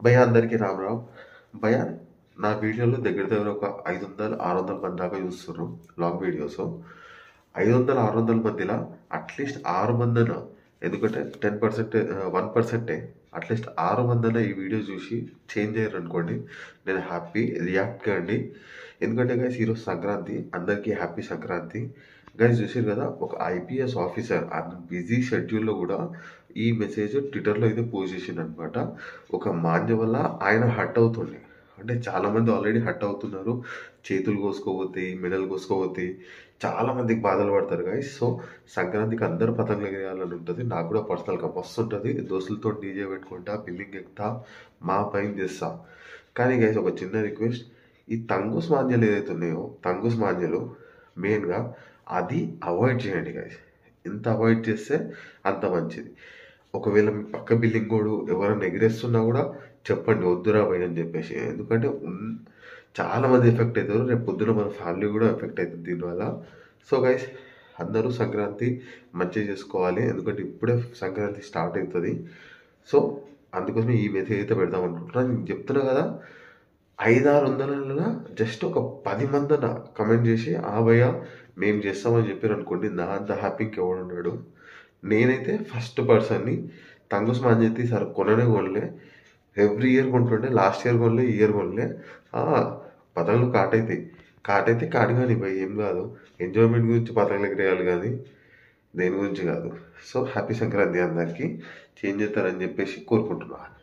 భయ్యా అందరికీ రామ్ భయ్యా నా వీడియోలో దగ్గర ఒక 500-600 మంది దాకా చూస్తున్నారు లాంగ్ వీడియోస్. 500-600 మందిలో అట్లీస్ట్ 6 మందిన, ఎందుకంటే 10% 1%, అట్లీస్ట్ 6 మందిన ఈ వీడియో చూసి చేంజ్ అయ్యారు అనుకోండి, నేను హ్యాపీ. రియాక్ట్ కండి, ఎందుకంటే గైస్ ఈరోజు సంక్రాంతి, అందరికీ హ్యాపీ సంక్రాంతి. గైస్ చూసారు కదా, ఒక ఐపీఎస్ ఆఫీసర్ బిజీ షెడ్యూల్లో కూడా ఈ మెసేజ్ ట్విట్టర్లో అయితే పోస్ట్ చేసిండు అనమాట. ఒక మాంజ వల్ల ఆయన హర్ట్ అవుతుండే, అంటే చాలామంది ఆల్రెడీ హర్ట్ అవుతున్నారు. చేతులు కోసుకోపోతాయి, మెడలు కోసుకోపోతాయి, చాలామందికి బాధలు పడతారు గైస్. సో సంక్రాంతికి అందరూ పతంగులు ఎగరేయాలని ఉంటుంది. నాకు కూడా పర్సనల్గా మస్తు ఉంటుంది. దోస్తులతో డీజే పెట్టుకుంటా, బిల్డింగ్ ఎక్కుతా, మా పైన చేస్తా. కానీ గైస్ ఒక చిన్న రిక్వెస్ట్, ఈ తంగుస్ మాంజలు ఏదైతే ఉన్నాయో, తంగుస్ మాంజలు మెయిన్గా అది అవాయిడ్ చేయండి గైస్. ఎంత అవాయిడ్ చేస్తే అంత మంచిది. ఒకవేళ మీ పక్క బిల్డింగ్ కూడా ఎవరైనా ఎగిరేస్తున్నా కూడా చెప్పండి వద్దురా భయ్ అని చెప్పేసి. ఎందుకంటే చాలామంది ఎఫెక్ట్ అవుతారు, రేపు పొద్దున మన ఫ్యామిలీ కూడా ఎఫెక్ట్ అవుతుంది దీనివల్ల. సో గైస్ అందరూ సంక్రాంతి మంచిగా చేసుకోవాలి, ఎందుకంటే ఇప్పుడే సంక్రాంతి స్టార్ట్ అవుతుంది. సో అందుకోసమే ఈ మెసేజ్ అయితే పెడదాం అనుకుంటున్నాను. నేను చెప్తున్నా కదా, 500-600 జస్ట్ ఒక 10 మందిన కమెంట్ చేసి భయ్య మేము చేస్తామని చెప్పారు అనుకోండి, నా అంత హ్యాపీకి ఎవడు ఉన్నాడు. నేనైతే ఫస్ట్ పర్సన్ని తంగుస్ మాంజైతే సార్ కొనలే. ఎవ్రీ ఇయర్ కొంటుండే, లాస్ట్ ఇయర్ కొనలే, ఈ ఇయర్ కొనలే. పతంగులు కాటైతే కాటు కానీ భయ్, ఏం కాదు. ఎంజాయ్మెంట్ గురించి పతంగులు ఎగరేయాలి కానీ దేని గురించి కాదు. సో హ్యాపీ సంక్రాంతి అందరికీ. చేంజ్ చేస్తారని చెప్పేసి కోరుకుంటున్నాను.